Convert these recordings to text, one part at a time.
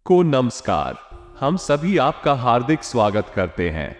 को नमस्कार। हम सभी आपका हार्दिक स्वागत करते हैं।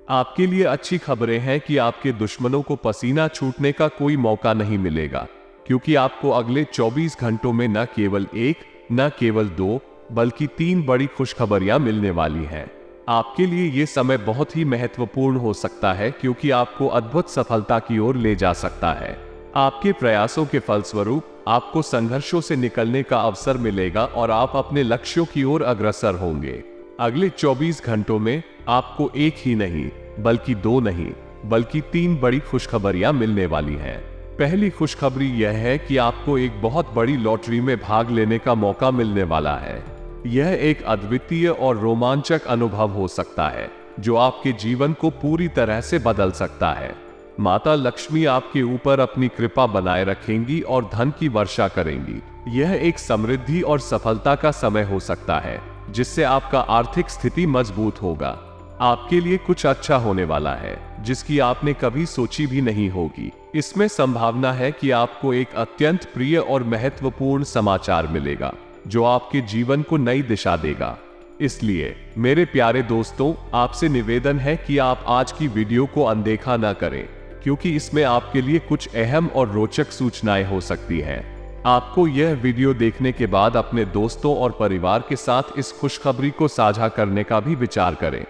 आपके लिए अच्छी खबरें हैं कि आपके दुश्मनों को पसीना छूटने का कोई मौका नहीं मिलेगा, क्योंकि आपको अगले 24 घंटों में न केवल एक, न केवल दो, बल्कि 3 बड़ी खुशखबरियां मिलने वाली हैं। आपके लिए ये समय बहुत ही महत्वपूर्ण हो सकता है, क्योंकि आपको अद्भुत सफलता की ओर ले जा सकता है। आपके प्रयासों के फलस्वरूप आपको संघर्षों से निकलने का अवसर मिलेगा और आप अपने लक्ष्यों की ओर अग्रसर होंगे। अगले 24 घंटों में आपको एक ही नहीं, बल्कि 2 नहीं, बल्कि 3 बड़ी खुशखबरियां मिलने वाली हैं। पहली खुशखबरी यह है कि आपको एक बहुत बड़ी लॉटरी में भाग लेने का मौका मिलने वाला है। यह एक अद्वितीय और रोमांचक अनुभव हो सकता है, जो आपके जीवन को पूरी तरह से बदल सकता है। माता लक्ष्मी आपके ऊपर अपनी कृपा बनाए रखेंगी और धन की वर्षा करेंगी। यह एक समृद्धि और सफलता का समय हो सकता है, जिससे आपका आर्थिक स्थिति मजबूत होगा। आपके लिए कुछ अच्छा होने वाला है, जिसकी आपने कभी सोची भी नहीं होगी। इसमें संभावना है कि आपको एक अत्यंत प्रिय और महत्वपूर्ण समाचार मिलेगा, जो आपके जीवन को नई दिशा देगा। इसलिए मेरे प्यारे दोस्तों, आपसे निवेदन है कि आप आज की वीडियो को अनदेखा न करें, क्योंकि इसमें आपके लिए कुछ अहम और रोचक सूचनाएं हो सकती हैं। आपको यह वीडियो देखने के बाद अपने दोस्तों और परिवार के साथ इस खुशखबरी को साझा करने का भी विचार करें।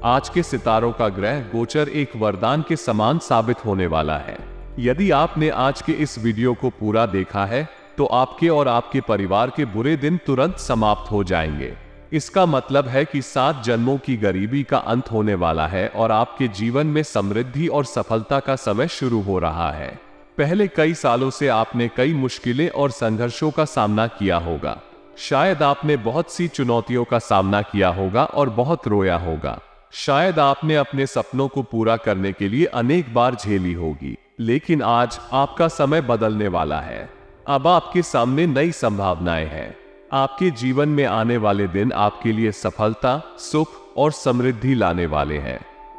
आज के सितारों का ग्रह गोचर एक वरदान के समान साबित होने वाला है। यदि आपने आज के इस वीडियो को पूरा देखा है, तो आपके और आपके परिवार के बुरे दिन तुरंत समाप्त हो जाएंगे। इसका मतलब है कि 7 जन्मों की गरीबी का अंत होने वाला है और आपके जीवन में समृद्धि और सफलता का समय शुरू हो रहा है। पहले कई सालों से आपने कई मुश्किलें और संघर्षों का सामना किया होगा। शायद आपने बहुत सी चुनौतियों का सामना किया होगा और बहुत रोया होगा। शायद आपने अपने सपनों को पूरा करने के लिए अनेक बार झेली होगी। लेकिन आज आपका समय बदलने वाला है। अब आपके सामने नई संभावनाएं हैं। आपके जीवन में आने वाले दिन आपके लिए सफलता, सुख और समृद्धि लाने वाले हैं।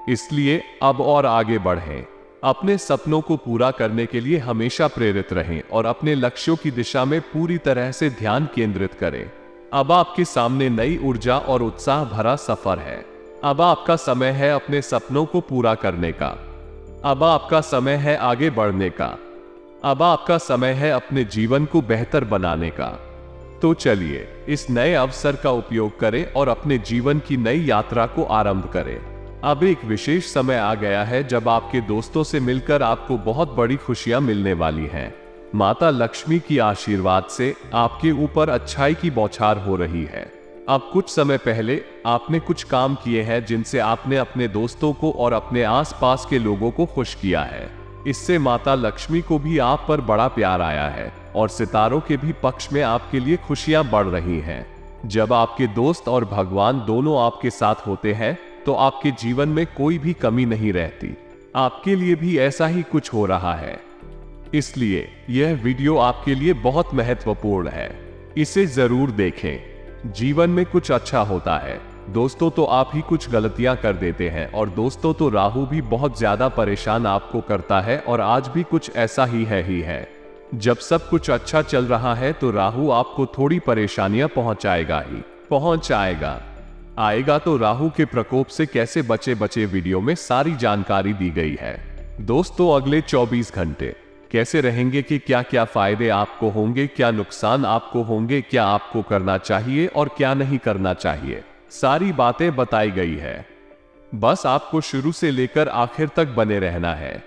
इसलिए अब और आगे बढ़ें। अपने सपनों को पूरा करने के लिए हमेशा प्रेरित रहें और अपने लक्ष्यों की दिशा में पूरी तरह से ध्यान केंद्रित करें। अब आपके सामने नई ऊर्जा और उत्साह भरा सफर है। अब आपका समय है अपने सपनों को पूरा करने का। अब आपका समय है आगे बढ़ने का। अब आपका समय है अपने जीवन को बेहतर बनाने का। तो चलिए इस नए अवसर का उपयोग करें और अपने जीवन की नई यात्रा को आरंभ करें। अब एक विशेष समय आ गया है जब आपके दोस्तों से मिलकर आपको बहुत बड़ी खुशियां मिलने वाली हैं। माता लक्ष्मी की आशीर्वाद से आपके ऊपर अच्छाई की बौछार हो रही है। अब कुछ समय पहले आपने कुछ काम किए हैं जिनसे आपने अपने दोस्तों को और अपने आसपास के लोगों को खुश किया है। इससे माता लक्ष्मी को भी आप पर बड़ा प्यार आया है और सितारों के भी पक्ष में आपके लिए खुशियां बढ़ रही हैं। जब आपके दोस्त और भगवान दोनों आपके साथ होते हैं, तो आपके जीवन में कोई भी कमी नहीं रहती। आपके लिए भी ऐसा ही कुछ हो रहा है। इसलिए यह वीडियो आपके लिए बहुत महत्वपूर्ण है। इसे जरूर देखें। जीवन में कुछ अच्छा होता है। दोस्तों तो आप ही कुछ गलतियां कर देते हैं, और दोस्तों तो राहु भी बहुत ज्यादा परेशान आपको करता है, और आज भी कुछ ऐसा ही है। जब सब कुछ अच्छा चल रहा है तो राहु आपको थोड़ी परेशानियां पहुंचाएगा। आएगा तो राहु के प्रकोप से कैसे बचे वीडियो में सारी जानकारी दी गई है। दोस्तों, अगले 24 घंटे कैसे रहेंगे, कि क्या क्या फायदे आपको होंगे, क्या नुकसान आपको होंगे, क्या आपको करना चाहिए और क्या नहीं करना चाहिए, सारी बातें बताई गई है। बस आपको शुरू से लेकर आखिर तक बने रहना है।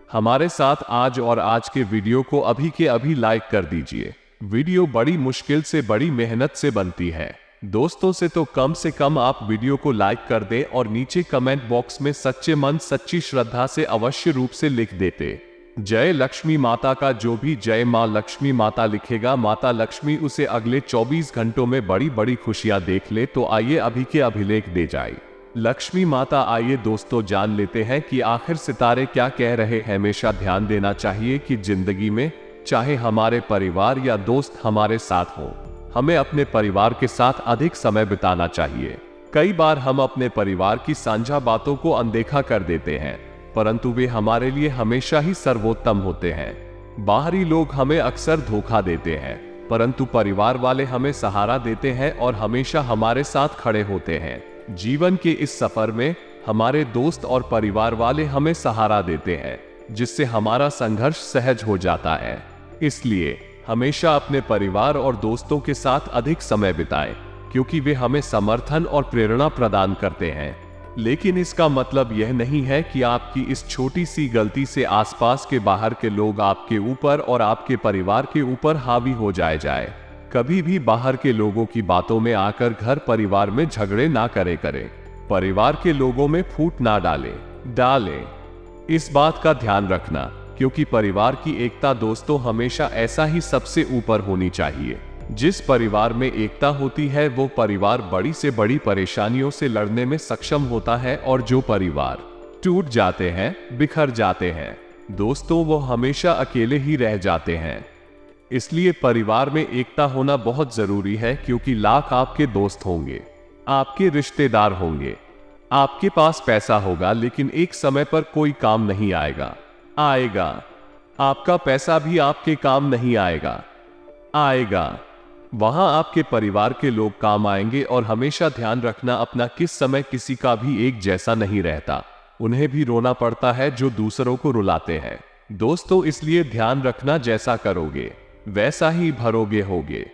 हमारे साथ आज के वीडियो को अभी के अभी लाइक कर दीजिए। वीडियो बड़ी मुश्किल से, बड़ी मेहनत से बनती है। दोस्तों से कम आप वीडियो को लाइक कर दें और नीचे कमेंट बॉक्स में सच्चे मन, सच्ची श्रद्धा से अवश्य रूप से लिख देते जय लक्ष्मी माता का। जो भी जय मां लक्ष्मी माता लिखेगा, माता लक्ष्मी उसे अगले 24 घंटों में बड़ी बड़ी खुशियां देख ले। तो आइए अभी के अभिलेख दे जाए लक्ष्मी माता। आइए दोस्तों जान लेते हैं कि आखिर सितारे क्या कह रहे हैं। हमेशा ध्यान देना चाहिए कि जिंदगी में चाहे हमारे परिवार या दोस्त हमारे साथ हो, हमें अपने परिवार के साथ अधिक समय बिताना चाहिए। कई बार हम अपने परिवार की साझा बातों को अनदेखा कर देते हैं, परंतु वे हमारे लिए हमेशा ही सर्वोत्तम होते हैं। बाहरी लोग हमें अक्सर धोखा देते हैं, परंतु परिवार वाले हमें सहारा देते हैं और हमेशा हमारे साथ खड़े होते हैं। जीवन के इस सफर में हमारे दोस्त और परिवार वाले हमें सहारा देते हैं, जिससे हमारा संघर्ष सहज हो जाता है। इसलिए हमेशा अपने परिवार और दोस्तों के साथ अधिक समय बिताएं, क्योंकि वे हमें समर्थन और प्रेरणा प्रदान करते हैं। लेकिन इसका मतलब यह नहीं है कि आपकी इस छोटी सी गलती से आसपास के बाहर के लोग आपके ऊपर और आपके परिवार के ऊपर हावी हो जाए। कभी भी बाहर के लोगों की बातों में आकर घर परिवार में झगड़े ना करें। परिवार के लोगों में फूट ना डालें। इस बात का ध्यान रखना, क्योंकि परिवार की एकता दोस्तों हमेशा ऐसा ही सबसे ऊपर होनी चाहिए। जिस परिवार में एकता होती है वो परिवार बड़ी से बड़ी परेशानियों से लड़ने में सक्षम होता है, और जो परिवार टूट जाते हैं, बिखर जाते हैं दोस्तों, वो हमेशा अकेले ही रह जाते हैं। इसलिए परिवार में एकता होना बहुत जरूरी है, क्योंकि लाख आपके दोस्त होंगे, आपके रिश्तेदार होंगे, आपके पास पैसा होगा, लेकिन एक समय पर कोई काम नहीं आएगा। आपका पैसा भी आपके काम नहीं आएगा। वहां आपके परिवार के लोग काम आएंगे। और हमेशा ध्यान रखना, अपना किस समय किसी का भी एक जैसा नहीं रहता। उन्हें भी रोना पड़ता है जो दूसरों को रुलाते हैं दोस्तों। इसलिए ध्यान रखना, जैसा करोगे वैसा ही भरोगे होगे।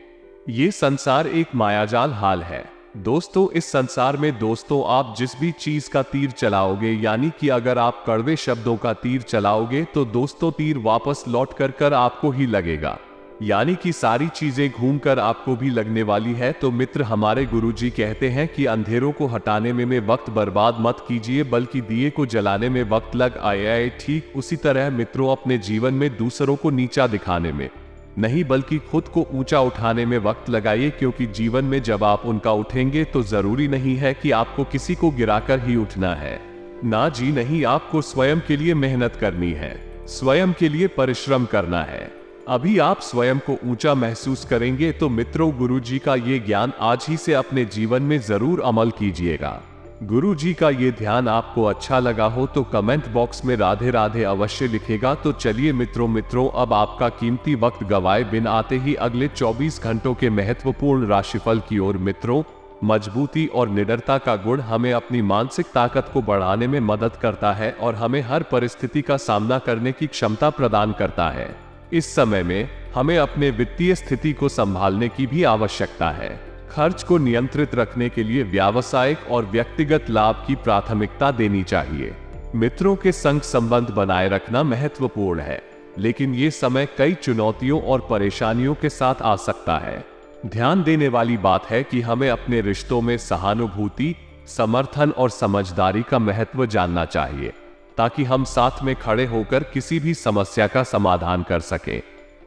ये संसार एक मायाजाल हाल है दोस्तों। इस संसार में दोस्तों आप जिस भी चीज का तीर चलाओगे, यानी कि अगर आप कड़वे शब्दों का तीर चलाओगे तो दोस्तों तीर वापस लौट कर आपको ही लगेगा, यानी कि सारी चीजें घूमकर आपको भी लगने वाली है। तो मित्र, हमारे गुरुजी कहते हैं कि अंधेरों को हटाने में वक्त बर्बाद मत कीजिए, बल्कि दिए को जलाने में वक्त लग आए। ठीक उसी तरह मित्रों, अपने जीवन में दूसरों को नीचा दिखाने में नहीं, बल्कि खुद को ऊंचा उठाने में वक्त लगाइए, क्योंकि जीवन में जब आप उनका उठेंगे तो जरूरी नहीं है कि आपको किसी को गिराकर ही उठना है। ना जी नहीं, आपको स्वयं के लिए मेहनत करनी है, स्वयं के लिए परिश्रम करना है। अभी आप स्वयं को ऊंचा महसूस करेंगे। तो मित्रों, गुरुजी का ये ज्ञान आज ही से अपने जीवन में जरूर अमल कीजिएगा। गुरुजी का ये ध्यान आपको अच्छा लगा हो तो कमेंट बॉक्स में राधे राधे अवश्य लिखेगा। तो चलिए मित्रों, अब आपका कीमती वक्त गवाए बिन आते ही अगले 24 घंटों के महत्वपूर्ण राशिफल की ओर। मित्रों, मजबूती और निडरता का गुण हमें अपनी मानसिक ताकत को बढ़ाने में मदद करता है और हमें हर परिस्थिति का सामना करने की क्षमता प्रदान करता है। इस समय में हमें अपने वित्तीय स्थिति को संभालने की भी आवश्यकता है। खर्च को नियंत्रित रखने के लिए व्यावसायिक और व्यक्तिगत लाभ की प्राथमिकता देनी चाहिए। मित्रों के संग संबंध बनाए रखना महत्वपूर्ण है, लेकिन ये समय कई चुनौतियों और परेशानियों के साथ आ सकता है। ध्यान देने वाली बात है कि हमें अपने रिश्तों में सहानुभूति, समर्थन और समझदारी का महत्व जानना चाहिए, ताकि हम साथ में खड़े होकर किसी भी समस्या का समाधान कर सके।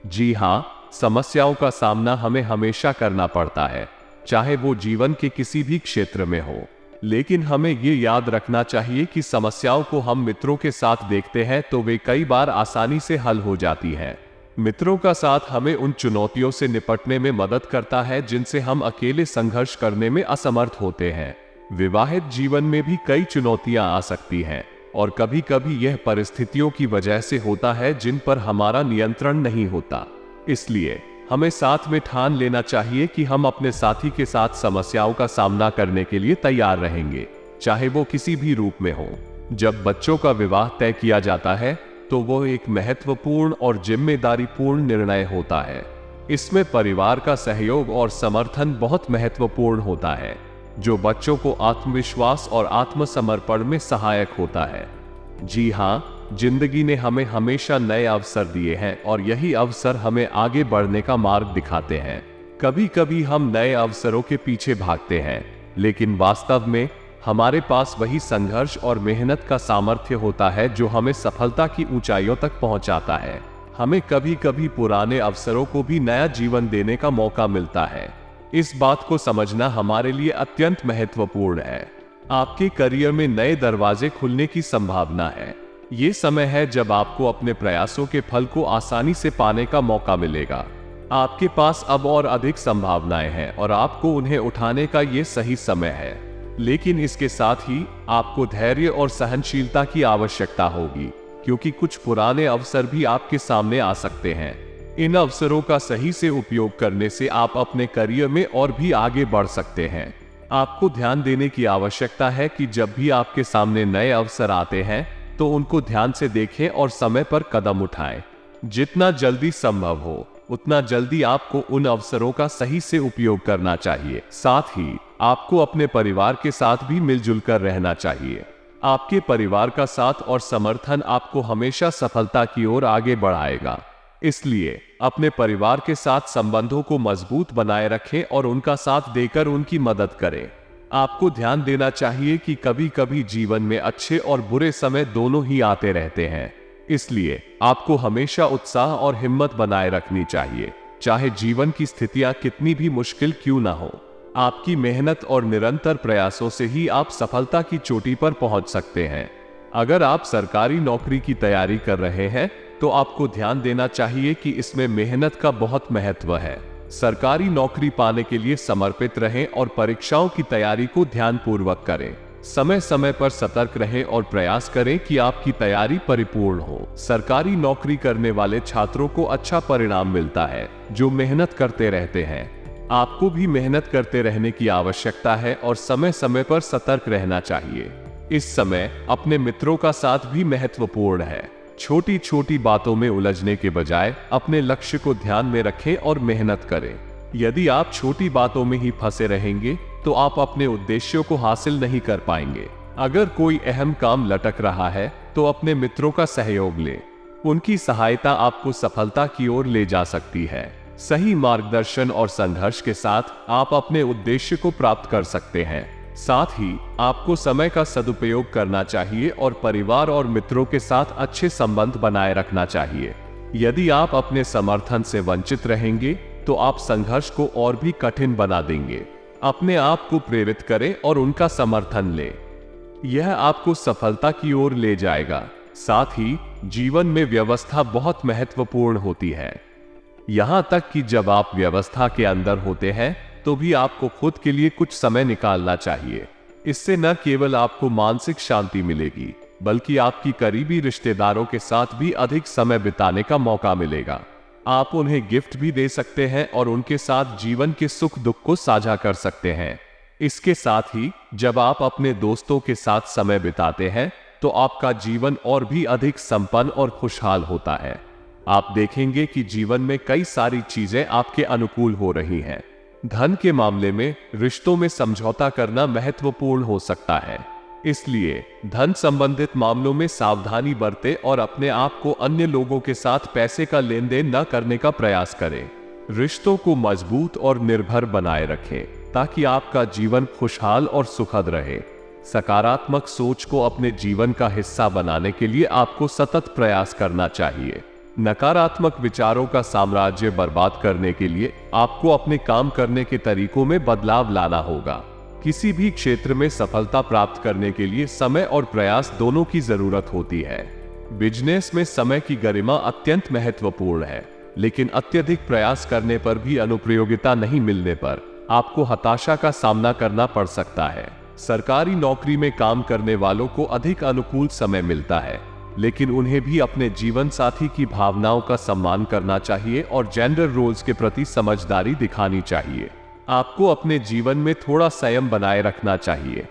जी हाँ, समस्याओं का सामना हमें हमेशा करना पड़ता है, चाहे वो जीवन के किसी भी क्षेत्र में हो। लेकिन हमें ये याद रखना चाहिए कि समस्याओं को हम मित्रों के साथ देखते हैं तो वे कई बार आसानी से हल हो जाती हैं। मित्रों का साथ हमें उन चुनौतियों से निपटने में मदद करता है जिनसे हम अकेले संघर्ष करने में असमर्थ होते हैं। विवाहित जीवन में भी कई चुनौतियां आ सकती हैं, और कभी कभी यह परिस्थितियों की वजह से होता है जिन पर हमारा नियंत्रण नहीं होता। इसलिए हमें साथ में ठान लेना चाहिए कि हम अपने साथी के साथ समस्याओं का सामना करने के लिए तैयार रहेंगे, चाहे वो किसी भी रूप में हो। जब बच्चों का विवाह तय किया जाता है तो वो एक महत्वपूर्ण और जिम्मेदारीपूर्ण निर्णय होता है। इसमें परिवार का सहयोग और समर्थन बहुत महत्वपूर्ण होता है, जो बच्चों को आत्मविश्वास और आत्मसमर्पण में सहायक होता है। जी हाँ, जिंदगी ने हमें हमेशा नए अवसर दिए हैं और यही अवसर हमें आगे बढ़ने का मार्ग दिखाते हैं। कभी कभी हम नए अवसरों के पीछे भागते हैं, लेकिन वास्तव में हमारे पास वही संघर्ष और मेहनत का सामर्थ्य होता है जो हमें सफलता की ऊंचाइयों तक पहुंचाता है। हमें कभी कभी पुराने अवसरों को भी नया जीवन देने का मौका मिलता है। इस बात को समझना हमारे लिए अत्यंत महत्वपूर्ण है। आपके करियर में नए दरवाजे खुलने की संभावना है। ये समय है जब आपको अपने प्रयासों के फल को आसानी से पाने का मौका मिलेगा। आपके पास अब और अधिक संभावनाएं हैं और आपको उन्हें उठाने का ये सही समय है। लेकिन इसके साथ ही आपको धैर्य और सहनशीलता की आवश्यकता होगी, क्योंकि कुछ पुराने अवसर भी आपके सामने आ सकते हैं। इन अवसरों का सही से उपयोग करने से आप अपने करियर में और भी आगे बढ़ सकते हैं। आपको ध्यान देने की आवश्यकता है कि जब भी आपके सामने नए अवसर आते हैं तो उनको ध्यान से देखें और समय पर कदम उठाएं। जितना जल्दी संभव हो उतना जल्दी आपको उन अवसरों का सही से उपयोग करना चाहिए। साथ ही आपको अपने परिवार के साथ भी मिलजुल कर रहना चाहिए। आपके परिवार का साथ और समर्थन आपको हमेशा सफलता की ओर आगे बढ़ाएगा। इसलिए अपने परिवार के साथ संबंधों को मजबूत बनाए रखें और उनका साथ देकर उनकी मदद करें। आपको ध्यान देना चाहिए कि कभी कभी जीवन में अच्छे और बुरे समय दोनों ही आते रहते हैं। इसलिए आपको हमेशा उत्साह और हिम्मत बनाए रखनी चाहिए, चाहे जीवन की स्थितियां कितनी भी मुश्किल क्यों ना हो। आपकी मेहनत और निरंतर प्रयासों से ही आप सफलता की चोटी पर पहुंच सकते हैं। अगर आप सरकारी नौकरी की तैयारी कर रहे हैं तो आपको ध्यान देना चाहिए कि इसमें मेहनत का बहुत महत्व है। सरकारी नौकरी पाने के लिए समर्पित रहें और परीक्षाओं की तैयारी को ध्यानपूर्वक करें। समय समय पर सतर्क रहें और प्रयास करें कि आपकी तैयारी परिपूर्ण हो। सरकारी नौकरी करने वाले छात्रों को अच्छा परिणाम मिलता है जो मेहनत करते रहते हैं। आपको भी मेहनत करते रहने की आवश्यकता है और समय समय पर सतर्क रहना चाहिए। इस समय अपने मित्रों का साथ भी महत्वपूर्ण है। छोटी छोटी बातों में उलझने के बजाय अपने लक्ष्य को ध्यान में रखें और मेहनत करें। यदि आप छोटी बातों में ही फंसे रहेंगे तो आप अपने उद्देश्यों को हासिल नहीं कर पाएंगे। अगर कोई अहम काम लटक रहा है तो अपने मित्रों का सहयोग लें। उनकी सहायता आपको सफलता की ओर ले जा सकती है। सही मार्गदर्शन और संघर्ष के साथ आप अपने उद्देश्य को प्राप्त कर सकते हैं। साथ ही आपको समय का सदुपयोग करना चाहिए और परिवार और मित्रों के साथ अच्छे संबंध बनाए रखना चाहिए। यदि आप अपने समर्थन से वंचित रहेंगे तो आप संघर्ष को और भी कठिन बना देंगे। अपने आप को प्रेरित करें और उनका समर्थन लें। यह आपको सफलता की ओर ले जाएगा। साथ ही जीवन में व्यवस्था बहुत महत्वपूर्ण होती है। यहां तक कि जब आप व्यवस्था के अंदर होते हैं तो भी आपको खुद के लिए कुछ समय निकालना चाहिए। इससे न केवल आपको मानसिक शांति मिलेगी बल्कि आपकी करीबी रिश्तेदारों के साथ भी अधिक समय बिताने का मौका मिलेगा। आप उन्हें गिफ्ट भी दे सकते हैं और उनके साथ जीवन के सुख दुख को साझा कर सकते हैं। इसके साथ ही जब आप अपने दोस्तों के साथ समय बिताते हैं तो आपका जीवन और भी अधिक संपन्न और खुशहाल होता है। आप देखेंगे कि जीवन में कई सारी चीजें आपके अनुकूल हो रही हैं। धन के मामले में रिश्तों में समझौता करना महत्वपूर्ण हो सकता है। इसलिए धन संबंधित मामलों में सावधानी बरतें और अपने आप को अन्य लोगों के साथ पैसे का लेन देन न करने का प्रयास करें। रिश्तों को मजबूत और निर्भर बनाए रखें ताकि आपका जीवन खुशहाल और सुखद रहे। सकारात्मक सोच को अपने जीवन का हिस्सा बनाने के लिए आपको सतत प्रयास करना चाहिए। नकारात्मक विचारों का साम्राज्य बर्बाद करने के लिए आपको अपने काम करने के तरीकों में बदलाव लाना होगा। किसी भी क्षेत्र में सफलता प्राप्त करने के लिए समय और प्रयास दोनों की जरूरत होती है। बिजनेस में समय की गरिमा अत्यंत महत्वपूर्ण है, लेकिन अत्यधिक प्रयास करने पर भी अनुप्रयोगिता नहीं मिलने पर आपको हताशा का सामना करना पड़ सकता है। सरकारी नौकरी में काम करने वालों को अधिक अनुकूल समय मिलता है, लेकिन उन्हें भी अपने जीवन साथी की भावनाओं का सम्मान करना चाहिए और जेंडर रोल्स के प्रति समझदारी दिखानी चाहिए। आपको अपने जीवन में थोड़ा संयम बनाए रखना चाहिए।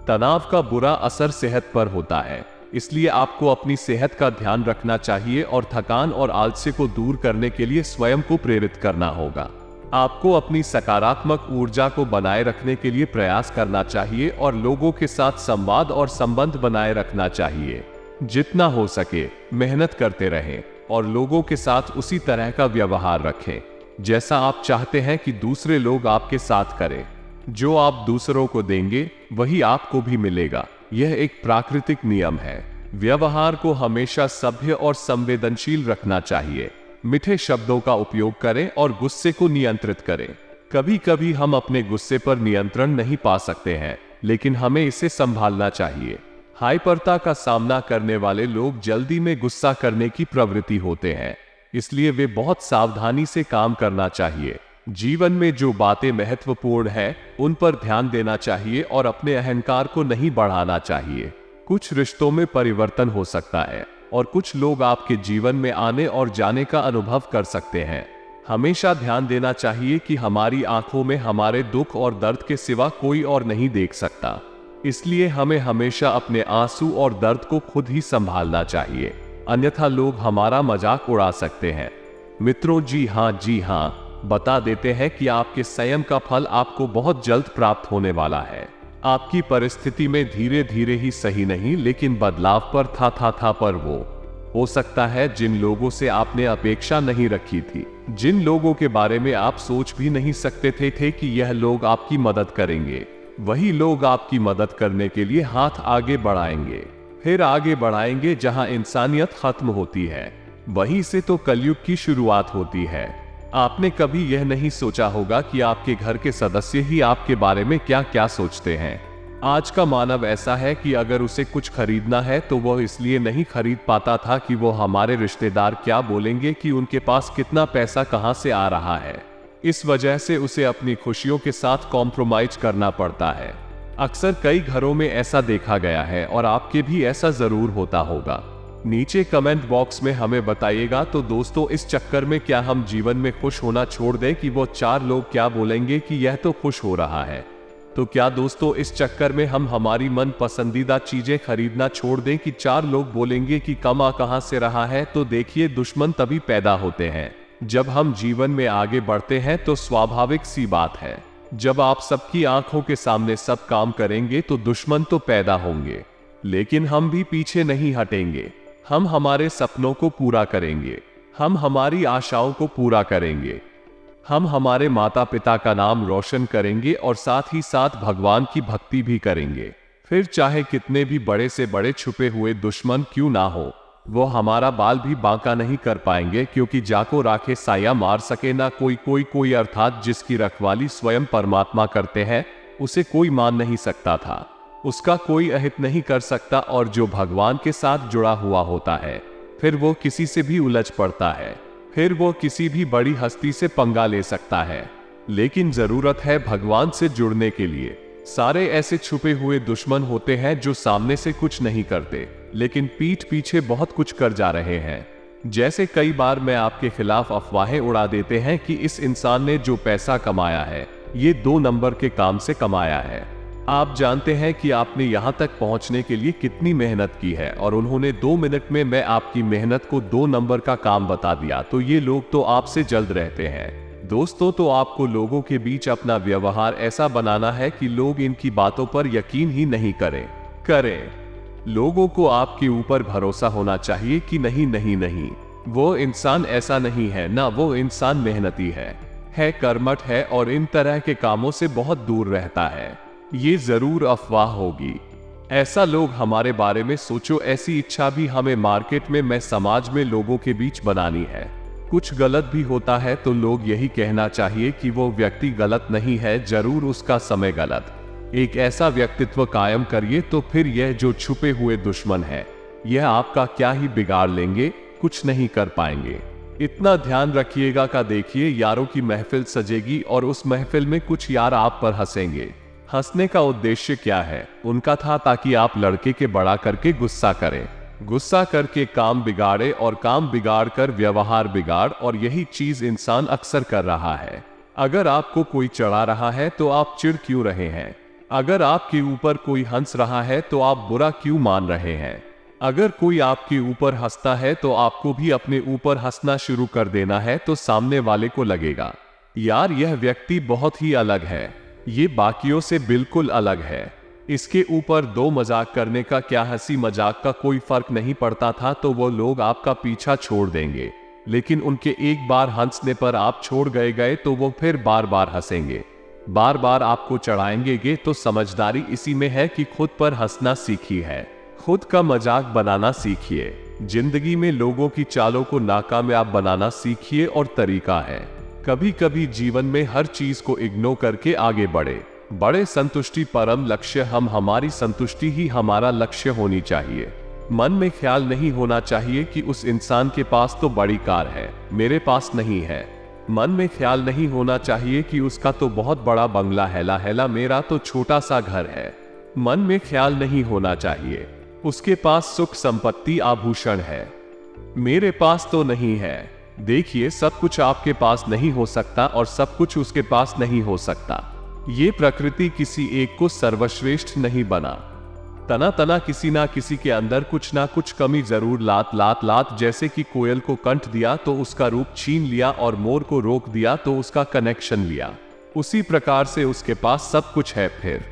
तनाव का बुरा असर सेहत पर होता है, इसलिए आपको अपनी सेहत का ध्यान रखना चाहिए और थकान और आलस्य को दूर करने के लिए स्वयं को प्रेरित करना होगा। आपको अपनी सकारात्मक ऊर्जा को बनाए रखने के लिए प्रयास करना चाहिए और लोगों के साथ संवाद और संबंध बनाए रखना चाहिए। जितना हो सके मेहनत करते रहें और लोगों के साथ उसी तरह का व्यवहार रखें जैसा आप चाहते हैं कि दूसरे लोग आपके साथ करें। जो आप दूसरों को देंगे वही आपको भी मिलेगा। यह एक प्राकृतिक नियम है। व्यवहार को हमेशा सभ्य और संवेदनशील रखना चाहिए। मीठे शब्दों का उपयोग करें और गुस्से को नियंत्रित करें। कभी कभी हम अपने गुस्से पर नियंत्रण नहीं पा सकते हैं, लेकिन हमें इसे संभालना चाहिए। हाइपरता का सामना करने वाले लोग जल्दी में गुस्सा करने की प्रवृत्ति होते हैं, इसलिए वे बहुत सावधानी से काम करना चाहिए। जीवन में जो बातें महत्वपूर्ण हैं, उन पर ध्यान देना चाहिए और अपने अहंकार को नहीं बढ़ाना चाहिए। कुछ रिश्तों में परिवर्तन हो सकता है, और कुछ लोग आपके जीवन में आने और जाने का अनुभव कर सकते हैं। हमेशा ध्यान देना चाहिए कि हमारी आंखों में हमारे दुख और दर्द के सिवा कोई और नहीं देख सकता, इसलिए हमें हमेशा अपने आंसू और दर्द को खुद ही संभालना चाहिए, अन्यथा लोग हमारा मजाक उड़ा सकते हैं। मित्रों, जी हाँ, बता देते हैं कि आपके संयम का फल आपको बहुत जल्द प्राप्त होने वाला है। आपकी परिस्थिति में धीरे धीरे ही सही नहीं, लेकिन बदलाव पर था पर वो हो सकता है जिन लोगों से आपने अपेक्षा नहीं रखी थी, जिन लोगों के बारे में आप सोच भी नहीं सकते थे कि यह लोग आपकी मदद करेंगे, वही लोग आपकी मदद करने के लिए हाथ आगे बढ़ाएंगे। फिर आगे बढ़ाएंगे जहां इंसानियत खत्म होती है, वहीं से तो कलयुग की शुरुआत होती है। आपने कभी यह नहीं सोचा होगा कि आपके घर के सदस्य ही आपके बारे में क्या क्या सोचते हैं। आज का मानव ऐसा है कि अगर उसे कुछ खरीदना है तो वह इसलिए नहीं खरीद पाता था कि वो हमारे रिश्तेदार क्या बोलेंगे, कि उनके पास कितना पैसा कहां से आ रहा है। इस वजह से उसे अपनी खुशियों के साथ कॉम्प्रोमाइज करना पड़ता है। अक्सर कई घरों में ऐसा देखा गया है और आपके भी ऐसा जरूर होता होगा। नीचे कमेंट बॉक्स में हमें बताइएगा। तो दोस्तों, इस चक्कर में क्या हम जीवन में खुश होना छोड़ दें कि वो 4 लोग क्या बोलेंगे कि यह तो खुश हो रहा है? तो क्या दोस्तों इस चक्कर में हम हमारी मन पसंदीदा चीजें खरीदना छोड़ दें कि 4 लोग बोलेंगे कि कमा कहां से रहा है? तो देखिए, दुश्मन तभी पैदा होते हैं जब हम जीवन में आगे बढ़ते हैं। तो स्वाभाविक सी बात है, जब आप सबकी आंखों के सामने सब काम करेंगे तो दुश्मन तो पैदा होंगे, लेकिन हम भी पीछे नहीं हटेंगे। हम हमारे सपनों को पूरा करेंगे, हम हमारी आशाओं को पूरा करेंगे, हम हमारे माता पिता का नाम रोशन करेंगे और साथ ही साथ भगवान की भक्ति भी करेंगे। फिर चाहे कितने भी बड़े से बड़े छुपे हुए दुश्मन क्यों ना हो, वो हमारा बाल भी बांका नहीं कर पाएंगे, क्योंकि जाको राखे साया मार सके ना कोई अर्थात जिसकी रखवाली स्वयं परमात्मा करते हैं उसे कोई मान नहीं सकता था, उसका कोई अहित नहीं कर सकता। और जो भगवान के साथ जुड़ा हुआ होता है, फिर वो किसी से भी उलझ पड़ता है, फिर वो किसी भी बड़ी हस्ती से पंगा ले सकता है। लेकिन जरूरत है भगवान से जुड़ने के लिए। सारे ऐसे छुपे हुए दुश्मन होते हैं जो सामने से कुछ नहीं करते, लेकिन पीठ पीछे बहुत कुछ कर जा रहे हैं। जैसे कई बार मैं आपके खिलाफ अफवाहें उड़ा देते हैं कि इस इंसान ने जो पैसा कमाया है, ये 2 नंबर के काम से कमाया है। आप जानते हैं कि आपने यहां तक पहुंचने के लिए कितनी मेहनत की है, और उन्होंने 2 मिनट में मैं आपकी मेहनत को 2 नंबर का काम बता दिया। तो ये लोग तो आपसे जल्द रहते हैं। दोस्तों, तो आपको लोगों के बीच अपना व्यवहार ऐसा बनाना है कि लोग इनकी बातों पर यकीन ही नहीं करें। लोगों को आपके ऊपर भरोसा होना चाहिए कि नहीं, वो इंसान ऐसा नहीं है, ना वो इंसान मेहनती है कर्मठ है और इन तरह के कामों से बहुत दूर रहता है। ये जरूर अफवाह होगी। ऐसा लोग हमारे बारे में सोचो, ऐसी इच्छा भी हमें मार्केट में समाज में लोगों के बीच बनानी है। कुछ गलत भी होता है तो लोग यही कहना चाहिए कि वो व्यक्ति गलत नहीं है, जरूर उसका समय गलत। एक ऐसा व्यक्तित्व कायम करिए तो फिर यह जो छुपे हुए दुश्मन है, यह आपका क्या ही बिगाड़ लेंगे, कुछ नहीं कर पाएंगे। इतना ध्यान रखिएगा का देखिए, यारों की महफिल सजेगी और उस महफिल में कुछ यार आप पर हंसेंगे। हंसने का उद्देश्य क्या है? उनका था ताकि आप लड़के के बड़ा करके गुस्सा करें, गुस्सा करके काम बिगाड़े और काम बिगाड़ कर व्यवहार बिगाड़, और यही चीज इंसान अक्सर कर रहा है। अगर आपको कोई चढ़ा रहा है तो आप चिढ़ क्यों रहे हैं? अगर आपके ऊपर कोई हंस रहा है तो आप बुरा क्यों मान रहे हैं? अगर कोई आपके ऊपर हंसता है तो आपको भी अपने ऊपर हंसना शुरू कर देना है, तो सामने वाले को लगेगा यार यह व्यक्ति बहुत ही अलग है, ये बाकियों से बिल्कुल अलग है, इसके ऊपर 2 मजाक करने का क्या, हंसी मजाक का कोई फर्क नहीं पड़ता था। तो वो लोग आपका पीछा छोड़ देंगे, लेकिन उनके एक बार हंसने पर आप छोड़ गए तो वो फिर बार बार हंसेंगे, बार बार आपको चढ़ाएंगे। तो समझदारी इसी में है कि खुद पर हंसना सीखिए है, खुद का मजाक बनाना सीखिए। जिंदगी में लोगों की चालों को नाकामयाब बनाना सीखिए। और तरीका है, कभी कभी जीवन में हर चीज को इग्नोर करके आगे बड़े संतुष्टि परम लक्ष्य। हमारी संतुष्टि ही हमारा लक्ष्य होनी चाहिए। मन में ख्याल नहीं होना चाहिए कि उस इंसान के पास तो बड़ी कार है, मेरे पास नहीं है। मन में ख्याल नहीं होना चाहिए कि उसका तो बहुत बड़ा बंगला है, मेरा तो छोटा सा घर है। मन में ख्याल नहीं होना चाहिए उसके पास सुख संपत्ति आभूषण है, मेरे पास तो नहीं है। देखिए, सब कुछ आपके पास नहीं हो सकता और सब कुछ उसके पास नहीं हो सकता। ये प्रकृति किसी एक को सर्वश्रेष्ठ नहीं बना। तना तना किसी ना किसी के अंदर कुछ ना कुछ कमी जरूर लात जैसे कि कोयल को कंठ दिया तो उसका रूप छीन लिया और मोर को रोक दिया तो उसका कनेक्शन लिया। उसी प्रकार से उसके पास सब कुछ है, फिर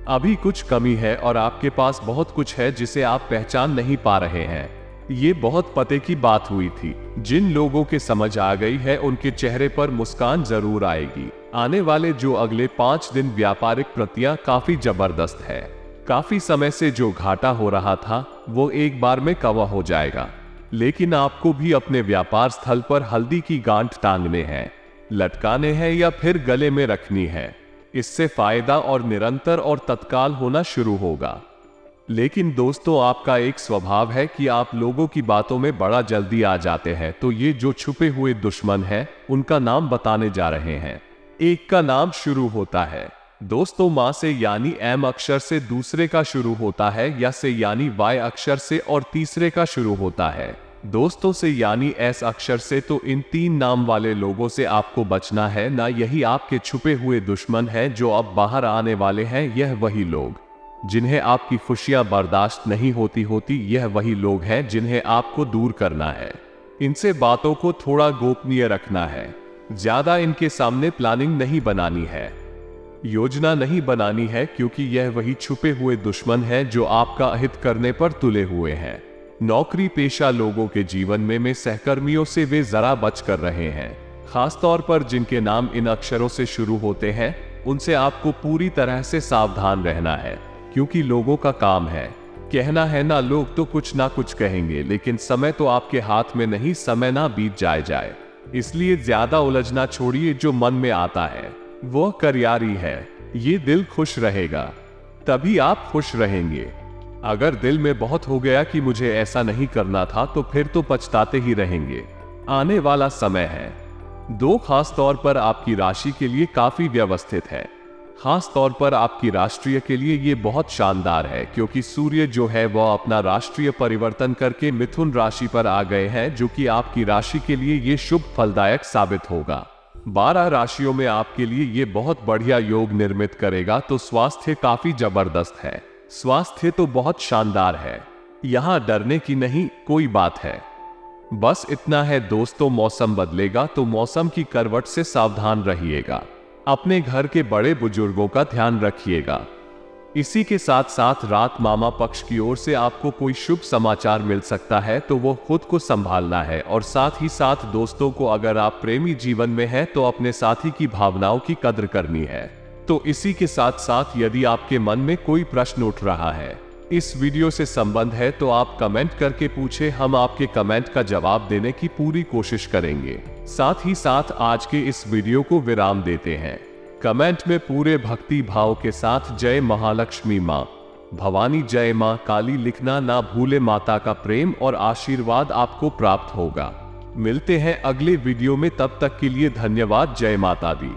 अभी कुछ कमी है और आपके पास बहुत कुछ है जिसे आप पहचान नहीं पा रहे हैं। ये बहुत पते की बात हुई थी। जिन लोगों के समझ आ गई है उनके चेहरे पर मुस्कान जरूर आएगी। आने वाले जो अगले 5 दिन व्यापारिक प्रतियां काफी जबरदस्त है। काफी समय से जो घाटा हो रहा था वो एक बार में कवर हो जाएगा। लेकिन आपको भी अपने व्यापार स्थल पर हल्दी की गांठ टांगने हैं, लटकाने हैं या फिर गले में रखनी है। इससे फायदा और निरंतर और तत्काल होना शुरू होगा। लेकिन दोस्तों, आपका एक स्वभाव है कि आप लोगों की बातों में बड़ा जल्दी आ जाते हैं। तो ये जो छुपे हुए दुश्मन हैं, उनका नाम बताने जा रहे हैं। एक का नाम शुरू होता है दोस्तों मां से यानी एम अक्षर से, दूसरे का शुरू होता है या से यानी वाई अक्षर से और तीसरे का शुरू होता है दोस्तों से यानी एस अक्षर से। तो इन 3 नाम वाले लोगों से आपको बचना है ना। यही आपके छुपे हुए दुश्मन हैं जो अब बाहर आने वाले हैं। यह वही लोग जिन्हें आपकी खुशियां बर्दाश्त नहीं होती, यह वही लोग हैं जिन्हें आपको दूर करना है। इनसे बातों को थोड़ा गोपनीय रखना है। ज्यादा इनके सामने प्लानिंग नहीं बनानी है, योजना नहीं बनानी है, क्योंकि यह वही छुपे हुए दुश्मन हैं जो आपका अहित करने पर तुले हुए हैं। नौकरी पेशा लोगों के जीवन में सहकर्मियों से वे जरा बच कर रहे हैं। खासतौर पर जिनके नाम इन अक्षरों से शुरू होते हैं, उनसे आपको पूरी तरह से सावधान रहना है, क्योंकि लोगों का काम है कहना है ना। लोग तो कुछ ना कुछ कहेंगे, लेकिन समय तो आपके हाथ में नहीं, समय ना बीत जाए। इसलिए ज्यादा उलझना छोड़िए। जो मन में आता है वो करियारी है। ये दिल खुश रहेगा तभी आप खुश रहेंगे। अगर दिल में बहुत हो गया कि मुझे ऐसा नहीं करना था, तो फिर तो पछताते ही रहेंगे। आने वाला समय है 2 खास तौर पर आपकी राशि के लिए काफी व्यवस्थित है। खास तौर पर आपकी राष्ट्रीय के लिए ये बहुत शानदार है, क्योंकि सूर्य जो है वह अपना राष्ट्रीय परिवर्तन करके मिथुन राशि पर आ गए हैं, जो कि आपकी राशि के लिए ये शुभ फलदायक साबित होगा। 12 राशियों में आपके लिए ये बहुत बढ़िया योग निर्मित करेगा। तो स्वास्थ्य काफी जबरदस्त है, स्वास्थ्य तो बहुत शानदार है। यहाँ डरने की नहीं कोई बात है। बस इतना है दोस्तों, मौसम बदलेगा तो मौसम की करवट से सावधान रहिएगा। अपने घर के बड़े बुजुर्गों का ध्यान रखिएगा। इसी के साथ साथ रात मामा पक्ष की ओर से आपको कोई शुभ समाचार मिल सकता है, तो वो खुद को संभालना है। और साथ ही साथ दोस्तों को, अगर आप प्रेमी जीवन में हैं तो अपने साथी की भावनाओं की कद्र करनी है। तो इसी के साथ साथ यदि आपके मन में कोई प्रश्न उठ रहा है, इस वीडियो से संबंध है, तो आप कमेंट करके पूछे, हम आपके कमेंट का जवाब देने की पूरी कोशिश करेंगे। साथ ही साथ आज के इस वीडियो को विराम देते हैं। कमेंट में पूरे भक्ति भाव के साथ जय महालक्ष्मी मां भवानी, जय मां काली लिखना ना भूले। माता का प्रेम और आशीर्वाद आपको प्राप्त होगा। मिलते हैं अगले वीडियो में, तब तक के लिए धन्यवाद। जय माता दी।